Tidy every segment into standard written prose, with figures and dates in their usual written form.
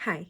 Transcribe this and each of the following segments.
Hi.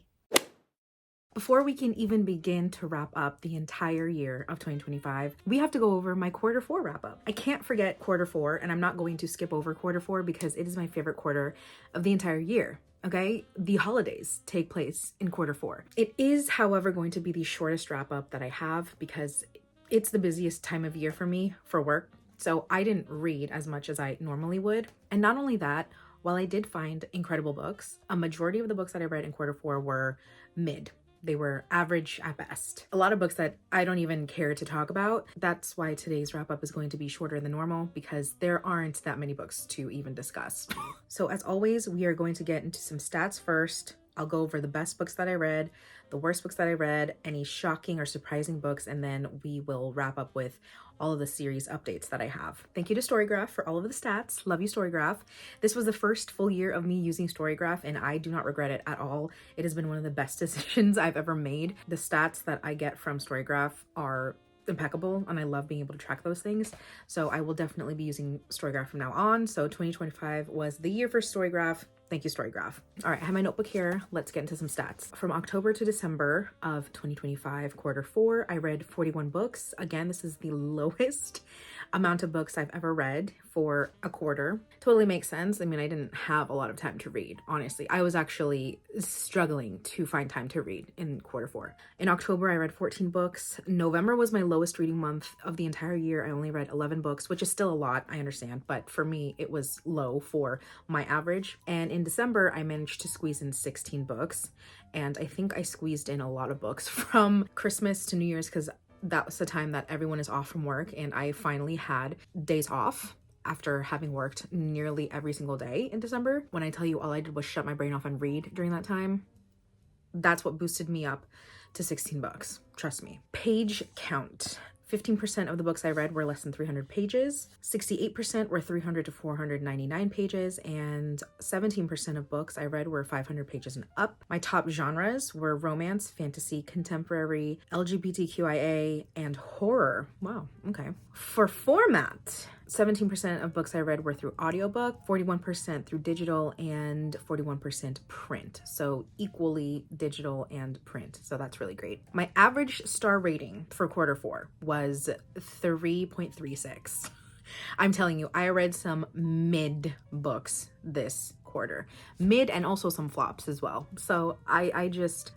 Before we can even begin to wrap up the entire year of 2025, we have to go over my quarter four wrap up. I can't forget quarter four, and I'm not going to skip over quarter four because it is my favorite quarter of the entire year. Okay, the holidays take place in quarter four. It is, however, going to be the shortest wrap up that I have because it's the busiest time of year for me for work. So I didn't read as much as I normally would. And not only that, while I did find incredible books, a majority of the books that I read in quarter four were mid. They were average at best. A lot of books that I don't even care to talk about. That's why today's wrap up is going to be shorter than normal because there aren't that many books to even discuss. So as always, we are going to get into some stats first. I'll go over the best books that I read, the worst books that I read, any shocking or surprising books, and then we will wrap up with all of the series updates that I have. Thank you to Storygraph for all of the stats. Love you, Storygraph. This was the first full year of me using Storygraph, and I do not regret it at all. It has been one of the best decisions I've ever made. The stats that I get from Storygraph are impeccable, and I love being able to track those things. So I will definitely be using Storygraph from now on. So 2025 was the year for Storygraph. Thank you, Storygraph. All right, I have my notebook here. Let's get into some stats. From October to December of 2025, quarter four, I read 41 books. Again, this is the lowest amount of books I've ever read for a quarter. Totally makes sense. I mean, I didn't have a lot of time to read, honestly. I was actually struggling to find time to read in quarter four. In October, I read 14 books. November was my lowest reading month of the entire year. I only read 11 books, which is still a lot, I understand, but for me, it was low for my average. And in December, I managed to squeeze in 16 books. And I think I squeezed in a lot of books from Christmas to New Year's because that was the time that everyone is off from work and I finally had days off after having worked nearly every single day in December. When I tell you all I did was shut my brain off and read during that time, that's what boosted me up to 16 books. Trust me. Page count. 15% of the books I read were less than 300 pages, 68% were 300 to 499 pages, and 17% of books I read were 500 pages and up. My top genres were romance, fantasy, contemporary, LGBTQIA, and horror. Wow, okay. For format, 17% of books I read were through audiobook, 41% through digital, and 41% print. So equally digital and print. So that's really great. My average star rating for quarter four was 3.36. I'm telling you, I read some mid books this quarter, mid, and also some flops as well. So I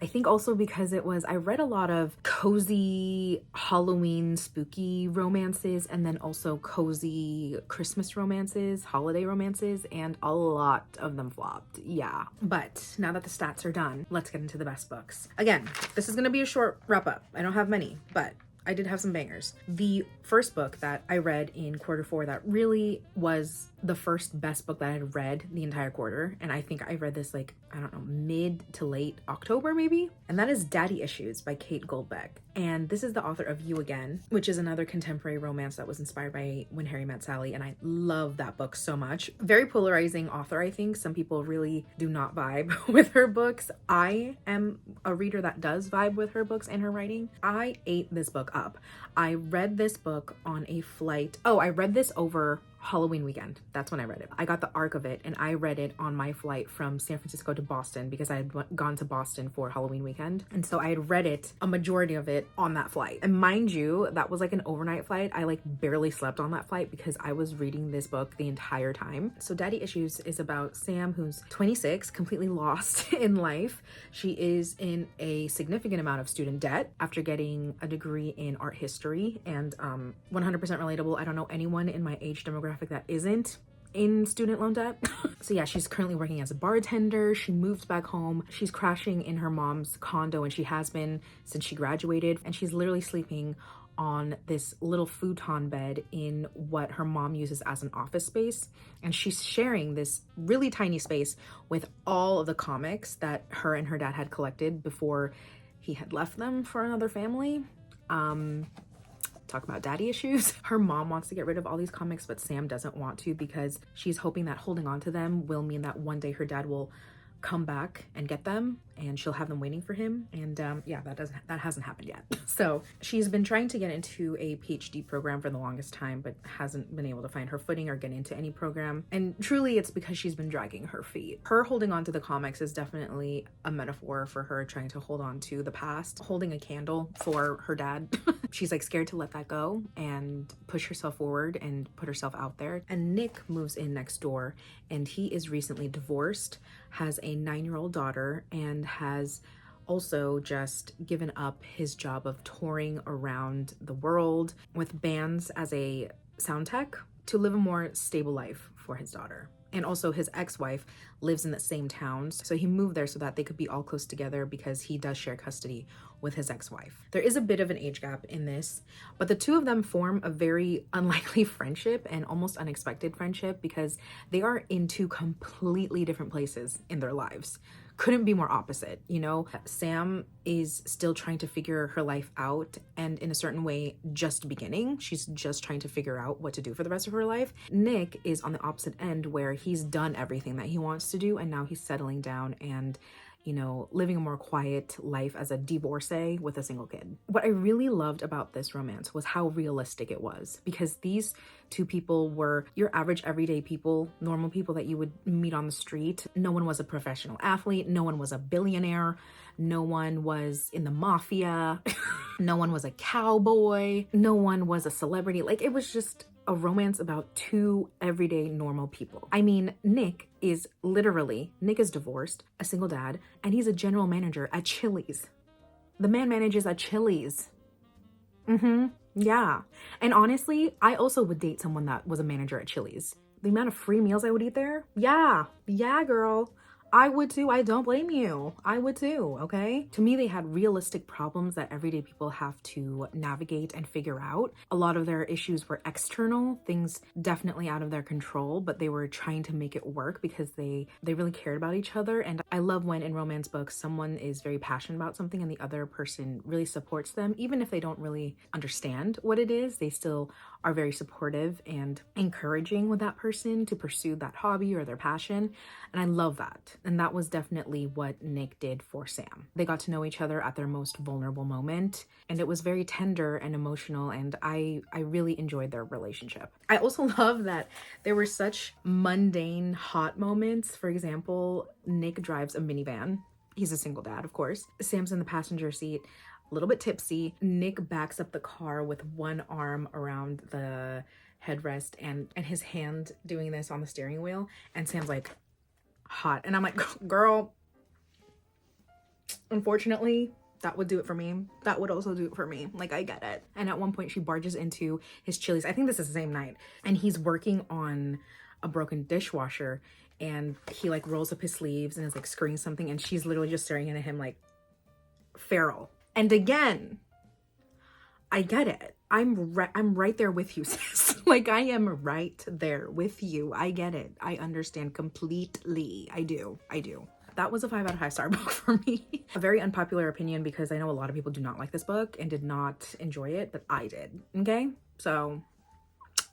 think also because I read a lot of cozy Halloween spooky romances and then also cozy Christmas romances, holiday romances, and a lot of them flopped. Yeah. But now that the stats are done, let's get into the best books. Again, this is going to be a short wrap up. I don't have many, but I did have some bangers. The first book that I read in quarter four that really was the first best book that I had read the entire quarter, and I think I read this like, I don't know, mid to late October maybe, and that is Daddy Issues by Kate Goldbeck. And this is the author of You Again, which is another contemporary romance that was inspired by When Harry Met Sally, and I love that book so much. Very polarizing author, I think. Some people really do not vibe with her books. I am a reader that does vibe with her books and her writing. I ate this book up. I read this book on a flight. Oh, I read this over Halloween weekend. That's when I read it. I got the arc of it and I read it on my flight from San Francisco to Boston because I had gone to Boston for Halloween weekend. And so I had read it, a majority of it, on that flight. And mind you, that was like an overnight flight. I like barely slept on that flight because I was reading this book the entire time. So Daddy Issues is about Sam, who's 26, completely lost in life. She is in a significant amount of student debt after getting a degree in art history, and 100% relatable. I don't know anyone in my age demographic that isn't in student loan debt. So yeah, she's currently working as a bartender. She moved back home. She's crashing in her mom's condo, and she has been since she graduated, and she's literally sleeping on this little futon bed in what her mom uses as an office space. And she's sharing this really tiny space with all of the comics that her and her dad had collected before he had left them for another family. Talk about daddy issues. Her mom wants to get rid of all these comics, but Sam doesn't want to because she's hoping that holding on to them will mean that one day her dad will come back and get them, and she'll have them waiting for him. And yeah, that hasn't happened yet. So she's been trying to get into a PhD program for the longest time, but hasn't been able to find her footing or get into any program. And truly it's because she's been dragging her feet. Her holding on to the comics is definitely a metaphor for her trying to hold on to the past, holding a candle for her dad. She's like scared to let that go and push herself forward and put herself out there. And Nick moves in next door, and he is recently divorced, has a 9-year-old daughter, and has also just given up his job of touring around the world with bands as a sound tech to live a more stable life for his daughter. And also his ex-wife lives in the same town, so he moved there so that they could be all close together because he does share custody with his ex-wife. There is a bit of an age gap in this, but the two of them form a very unlikely friendship and almost unexpected friendship because they are in two completely different places in their lives. Couldn't be more opposite, you know? Sam is still trying to figure her life out, and in a certain way just beginning. She's just trying to figure out what to do for the rest of her life. Nick is on the opposite end where he's done everything that he wants to do, and now he's settling down and, you know, living a more quiet life as a divorcee with a single kid. What I really loved about this romance was how realistic it was, because these two people were your average everyday people, normal people that you would meet on the street. No one was a professional athlete. No one was a billionaire. No one was in the mafia. No one was a cowboy. No one was a celebrity. Like, it was just a romance about two everyday normal people. I mean, Nick is divorced, a single dad, and he's a general manager at Chili's. The man manages at Chili's. Yeah. And honestly, I also would date someone that was a manager at Chili's. The amount of free meals I would eat there. Yeah, girl. I would too. I don't blame you. I would too, okay? To me, they had realistic problems that everyday people have to navigate and figure out. A lot of their issues were external, things definitely out of their control, but they were trying to make it work because they really cared about each other. And I love when in romance books, someone is very passionate about something and the other person really supports them. Even if they don't really understand what it is, they still are very supportive and encouraging with that person to pursue that hobby or their passion. And I love that. And that was definitely what Nick did for Sam. They got to know each other at their most vulnerable moment, and it was very tender and emotional, and I really enjoyed their relationship. I also love that there were such mundane, hot moments. For example, Nick drives a minivan. He's a single dad, of course. Sam's in the passenger seat, a little bit tipsy. Nick backs up the car with one arm around the headrest and his hand doing this on the steering wheel, and Sam's like, hot. And I'm like, girl, unfortunately, that would do it for me. That would also do it for me. Like, I get it. And at one point she barges into his Chili's. I think this is the same night. And he's working on a broken dishwasher, and he like rolls up his sleeves and is like screwing something, and she's literally just staring at him like feral. And again, I get it. I'm right there with you, sis. Like, I am right there with you. I get it. I understand completely. I do. That was a 5 out of 5 star book for me. A very unpopular opinion because I know a lot of people do not like this book and did not enjoy it, but I did. Okay? So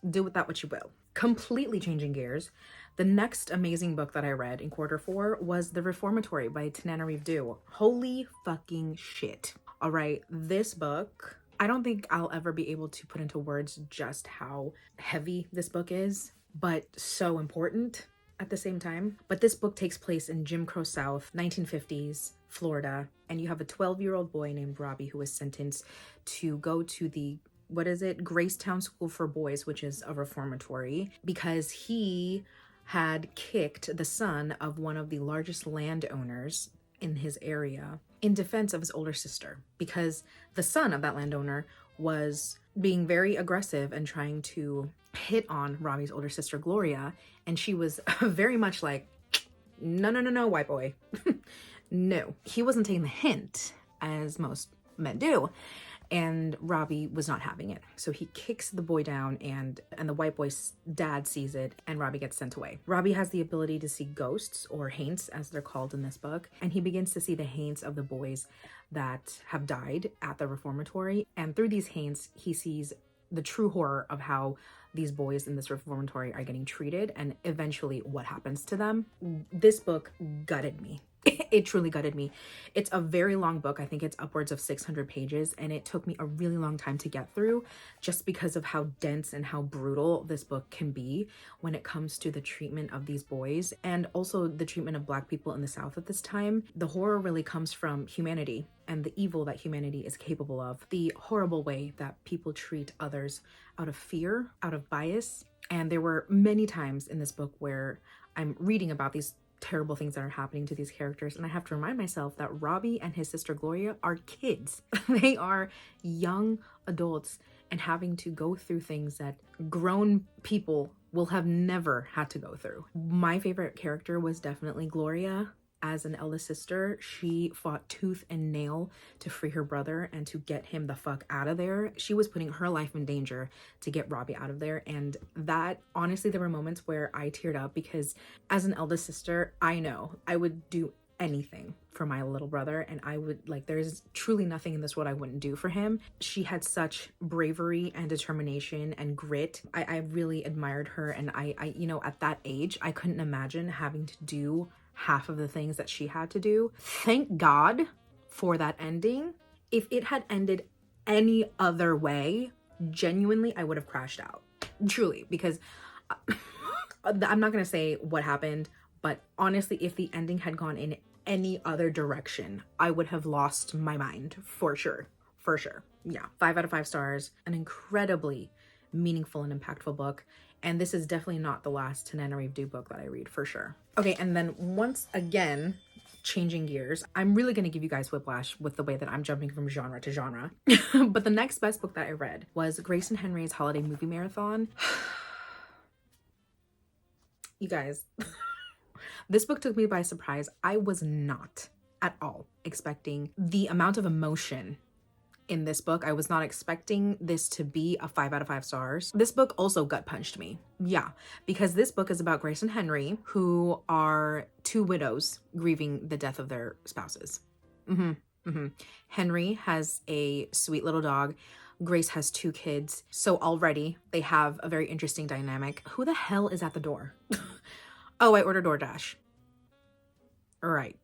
do with that what you will. Completely changing gears. The next amazing book that I read in Q4 was The Reformatory by Tananarive Due. Holy fucking shit. All right, this book, I don't think I'll ever be able to put into words just how heavy this book is, but so important at the same time. But this book takes place in Jim Crow South, 1950s, Florida, and you have a 12-year-old boy named Robbie who is sentenced to go to the, Gracetown School for Boys, which is a reformatory, because he had kicked the son of one of the largest landowners in his area in defense of his older sister, because the son of that landowner was being very aggressive and trying to hit on Robbie's older sister, Gloria, and she was very much like, no, white boy. No, he wasn't taking the hint, as most men do, and Robbie was not having it. So he kicks the boy down, and the white boy's dad sees it, and Robbie gets sent away. Robbie has the ability to see ghosts, or haints as they're called in this book, and he begins to see the haints of the boys that have died at the reformatory. And through these haints, he sees the true horror of how these boys in this reformatory are getting treated and eventually what happens to them. This book gutted me. It truly gutted me. It's a very long book. I think it's upwards of 600 pages, and it took me a really long time to get through just because of how dense and how brutal this book can be when it comes to the treatment of these boys and also the treatment of Black people in the South at this time. The horror really comes from humanity and the evil that humanity is capable of, the horrible way that people treat others out of fear, out of bias. And there were many times in this book where I'm reading about these terrible things that are happening to these characters, and I have to remind myself that Robbie and his sister Gloria are kids. They are young adults and having to go through things that grown people will have never had to go through. My favorite character was definitely Gloria. As an eldest sister, she fought tooth and nail to free her brother and to get him the fuck out of there. She was putting her life in danger to get Robbie out of there. And that, honestly, there were moments where I teared up because as an eldest sister, I know I would do anything for my little brother, and I would, like, there's truly nothing in this world I wouldn't do for him. She had such bravery and determination and grit. I really admired her, and I you know, at that age, I couldn't imagine having to do half of the things that she had to do. Thank God for that ending. If it had ended any other way, genuinely, I would have crashed out. Truly, because I'm not gonna say what happened, but honestly, if the ending had gone in any other direction, I would have lost my mind for sure. For sure. Yeah. 5 out of 5 stars. An incredibly meaningful and impactful book. And this is definitely not the last Tananarive Due book that I read, for sure. Okay, and then once again, changing gears, I'm really going to give you guys whiplash with the way that I'm jumping from genre to genre. But the next best book that I read was Grayson Henry's Holiday Movie Marathon. You guys, this book took me by surprise. I was not at all expecting the amount of emotion in this book. I was not expecting this to be a 5 out of 5 stars. This book also gut punched me. Yeah, because this book is about Grace and Henry, who are 2 widows grieving the death of their spouses. Henry has a sweet little dog. Grace has 2 kids. So already they have a very interesting dynamic. Who the hell is at the door? Oh, I ordered DoorDash. Right.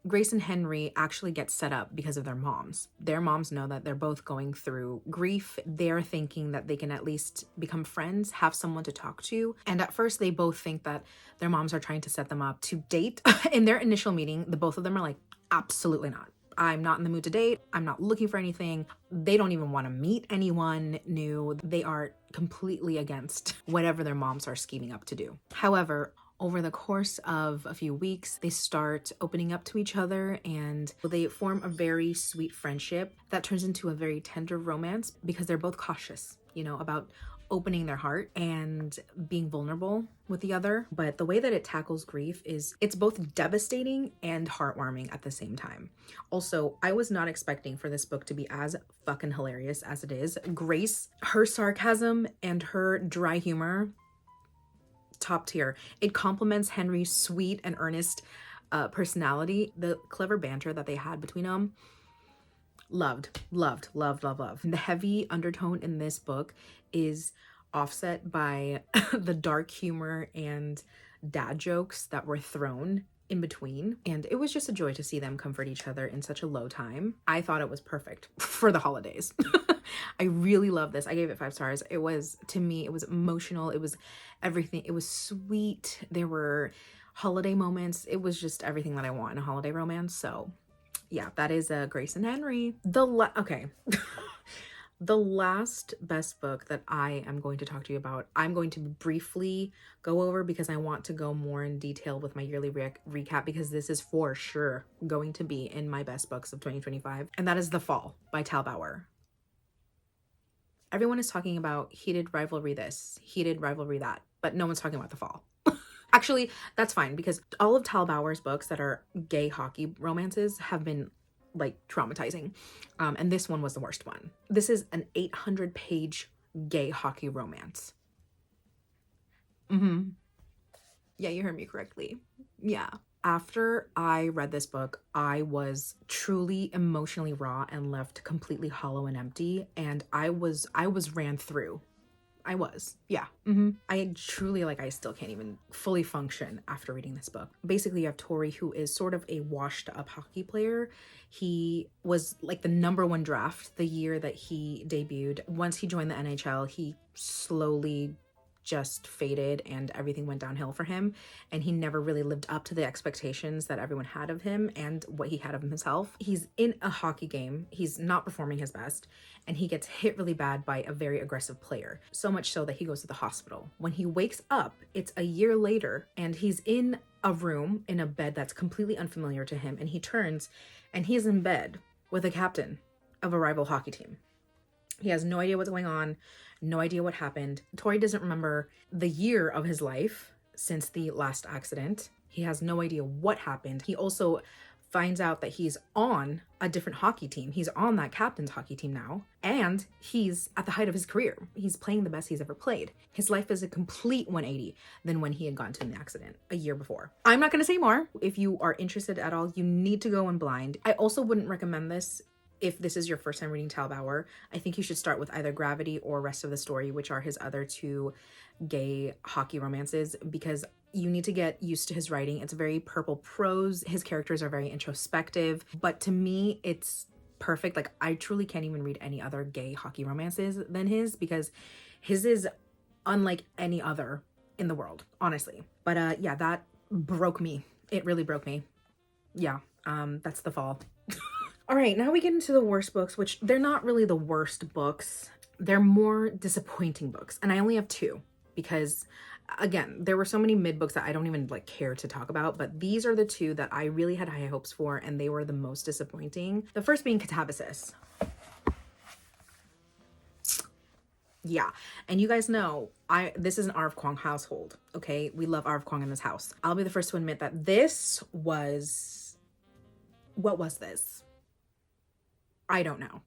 Grace and Henry actually get set up because of their moms. Their moms know that they're both going through grief. They're thinking that they can at least become friends, have someone to talk to. And at first they both think that their moms are trying to set them up to date. In their initial meeting, the both of them are like, absolutely not. I'm not in the mood to date. I'm not looking for anything. They don't even want to meet anyone new. They are completely against whatever their moms are scheming up to do. However, over the course of a few weeks, they start opening up to each other and they form a very sweet friendship that turns into a very tender romance because they're both cautious, you know, about opening their heart and being vulnerable with the other. But the way that it tackles grief is it's both devastating and heartwarming at the same time. Also, I was not expecting for this book to be as fucking hilarious as it is. Grace, her sarcasm and her dry humor, top tier. It complements Henry's sweet and earnest personality. The clever banter that they had between them, loved. The heavy undertone in this book is offset by the dark humor and dad jokes that were thrown in between. And it was just a joy to see them comfort each other in such a low time. I thought it was perfect for the holidays. I really love this. I gave it 5 stars. It was, to me, it was emotional. It was everything. It was sweet. There were holiday moments. It was just everything that I want in a holiday romance. So yeah, that is Grace and Henry. Okay. The last best book that I am going to talk to you about, I'm going to briefly go over because I want to go more in detail with my yearly recap because this is for sure going to be in my best books of 2025. And that is The Fall by Tal Bauer. Everyone is talking about heated rivalry this, heated rivalry that, but no one's talking about The Fall. Actually, that's fine because all of Tal Bauer's books that are gay hockey romances have been like traumatizing. And this one was the worst one. This is an 800-page gay hockey romance. Yeah, you heard me correctly. Yeah. After I read this book, I was truly emotionally raw and left completely hollow and empty. And I was ran through. I was. Yeah. I truly, like, I still can't even fully function after reading this book. Basically, you have Tori, who is sort of a washed up hockey player. He was like the #1 draft the year that he debuted. Once he joined the NHL, he slowly just faded and everything went downhill for him, and he never really lived up to the expectations that everyone had of him and what he had of himself. He's in a hockey game, he's not performing his best, and he gets hit really bad by a very aggressive player, so much so that he goes to the hospital. When he wakes up, it's a year later, and he's in a room in a bed that's completely unfamiliar to him, and he turns and he's in bed with a captain of a rival hockey team. He has no idea what's going on, no idea what happened. Tori doesn't remember the year of his life since the last accident. He has no idea what happened. He also finds out that he's on a different hockey team. He's on that captain's hockey team now, and he's at the height of his career. He's playing the best he's ever played. His life is a complete 180 than when he had gotten to an accident a year before. I'm not going to say more. If you are interested at all, you need to go in blind. I also wouldn't recommend this if this is your first time reading Tal Bauer. I think you should start with either Gravity or Rest of the Story, which are his other 2 gay hockey romances, because you need to get used to his writing. It's very purple prose. His characters are very introspective, but to me, it's perfect. Like, I truly can't even read any other gay hockey romances than his, because his is unlike any other in the world, honestly. But yeah, that broke me. It really broke me. Yeah, that's The Fall. All right, now we get into the worst books, which they're not really the worst books. They're more disappointing books. And I only have 2 because, again, there were so many mid books that I don't even like care to talk about, but these are the 2 that I really had high hopes for, and they were the most disappointing. The first being Catabasis. Yeah, and you guys know this is an R.F. Kuang household, okay? We love R.F. Kuang in this house. I'll be the first to admit that this was... What was this? I don't know.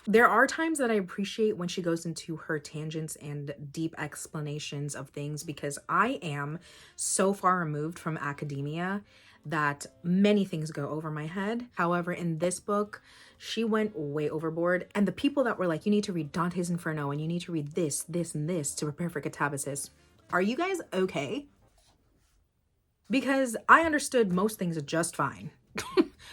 There are times that I appreciate when she goes into her tangents and deep explanations of things, because I am so far removed from academia that many things go over my head. However, in this book, she went way overboard. And the people that were like, you need to read Dante's Inferno and you need to read this, this, and this to prepare for Catabasis. Are you guys okay? Because I understood most things just fine.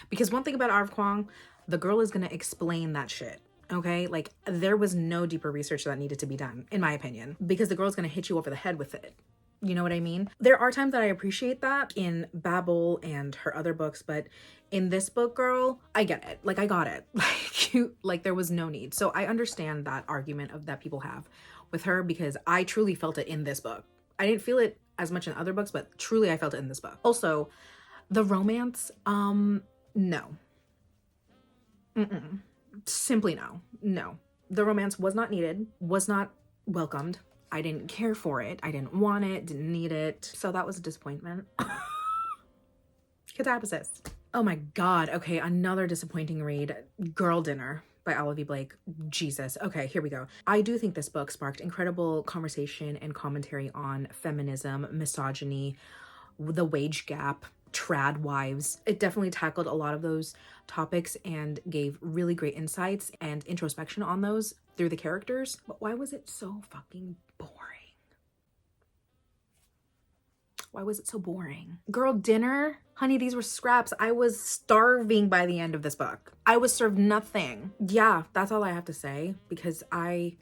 Because one thing about R.F. Kuang, the girl is going to explain that shit. Okay, like, there was no deeper research that needed to be done, in my opinion, because the girl's gonna hit you over the head with it. You know what I mean? There are times that I appreciate that in Babel and her other books, but in this book, girl, I get it. Like, I got it. Like there was no need. So I understand that argument of that people have with her, because I truly felt it in this book. I didn't feel it as much in other books, but truly I felt it in this book. Also, the romance, no. Simply no. No. The romance was not needed, was not welcomed. I didn't care for it. I didn't want it, didn't need it. So that was a disappointment. Catabasis. Oh my God. Okay, another disappointing read. Girl Dinner by Olivia Blake. Jesus. Okay, here we go. I do think this book sparked incredible conversation and commentary on feminism, misogyny, the wage gap, trad wives. It definitely tackled a lot of those topics and gave really great insights and introspection on those through the characters. But why was it so fucking boring? Why was it so boring? Girl Dinner? Honey, these were scraps. I was starving by the end of this book. I was served nothing. Yeah, that's all I have to say, because I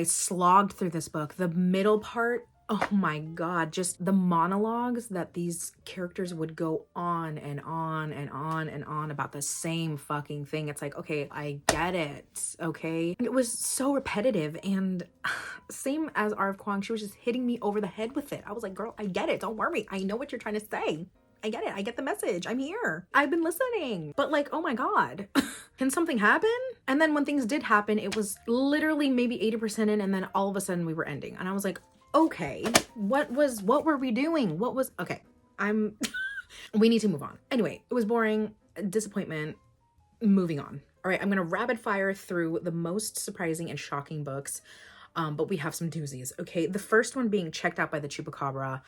slogged through this book. The middle part, oh my God, just the monologues that these characters would go on and on and on and on about the same fucking thing. It's like, okay, I get it, okay? It was so repetitive, and same as R.F. Kuang, she was just hitting me over the head with it. I was like, girl, I get it. Don't worry. I know what you're trying to say. I get it. I get the message. I'm here. I've been listening. But like, oh my God, can something happen? And then when things did happen, it was literally maybe 80% in, and then all of a sudden we were ending. And I was like, okay, what were we doing? Okay, we need to move on. Anyway, it was boring, disappointment, moving on. All right, I'm gonna rapid fire through the most surprising and shocking books, but we have some doozies, okay? The first one being Checked Out by the Chupacabra.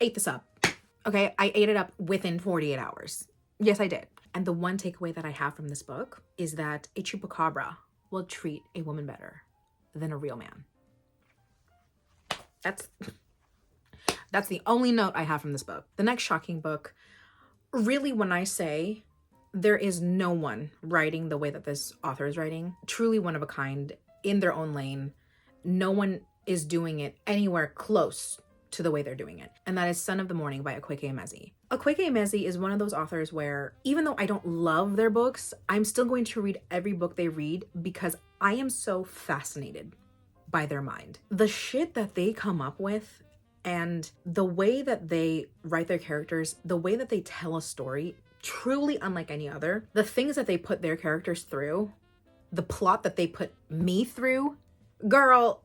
Ate this up, okay? I ate it up within 48 hours. Yes, I did. And the one takeaway that I have from this book is that a chupacabra will treat a woman better than a real man. That's the only note I have from this book. The next shocking book, really, when I say there is no one writing the way that this author is writing, truly one of a kind in their own lane. No one is doing it anywhere close to the way they're doing it. And that is Son of the Morning by Akwaeke Emezi. Akwaeke Emezi is one of those authors where even though I don't love their books, I'm still going to read every book they read because I am so fascinated by their mind. The shit that they come up with and the way that they write their characters, the way that they tell a story, truly unlike any other. The things that they put their characters through, the plot that they put me through, girl,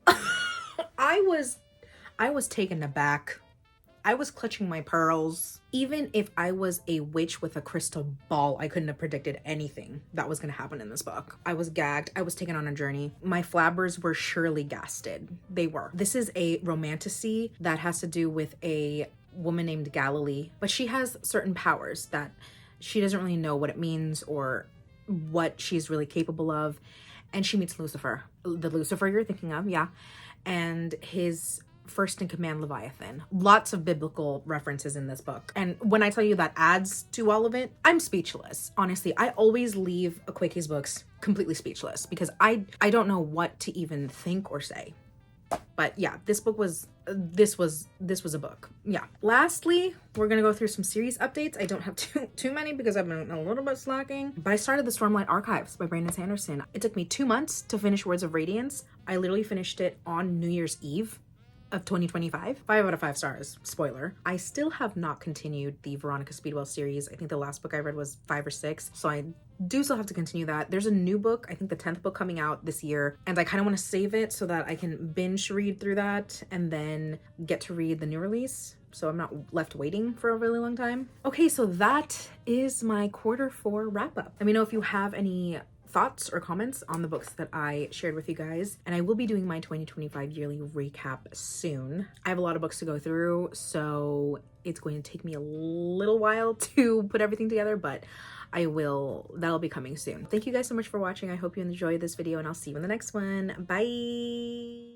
I was taken aback. I was clutching my pearls. Even if I was a witch with a crystal ball, I couldn't have predicted anything that was going to happen in this book. I was gagged. I was taken on a journey. My flabbers were surely gasted. They were. This is a romantasy that has to do with a woman named Galilee, but she has certain powers that she doesn't really know what it means or what she's really capable of. And she meets Lucifer. The Lucifer you're thinking of, yeah. And his first in command, Leviathan. Lots of biblical references in this book. And when I tell you that adds to all of it, I'm speechless. Honestly, I always leave Akwaeke's books completely speechless because I don't know what to even think or say. But yeah, this was a book. Yeah. Lastly, we're gonna go through some series updates. I don't have too many because I've been a little bit slacking. But I started the Stormlight Archives by Brandon Sanderson. It took me 2 months to finish Words of Radiance. I literally finished it on New Year's Eve of 2025. 5 out of 5 stars. Spoiler. I still have not continued the Veronica Speedwell series. I think the last book I read was 5 or 6. So I do still have to continue that. There's a new book, I think the 10th book coming out this year, and I kind of want to save it so that I can binge read through that and then get to read the new release, so I'm not left waiting for a really long time. Okay, so that is my Q4 wrap up. Let me know if you have any thoughts or comments on the books that I shared with you guys, and I will be doing my 2025 yearly recap soon. I have a lot of books to go through, so it's going to take me a little while to put everything together, but that'll be coming soon. Thank you guys so much for watching. I hope you enjoyed this video, and I'll see you in the next one. Bye.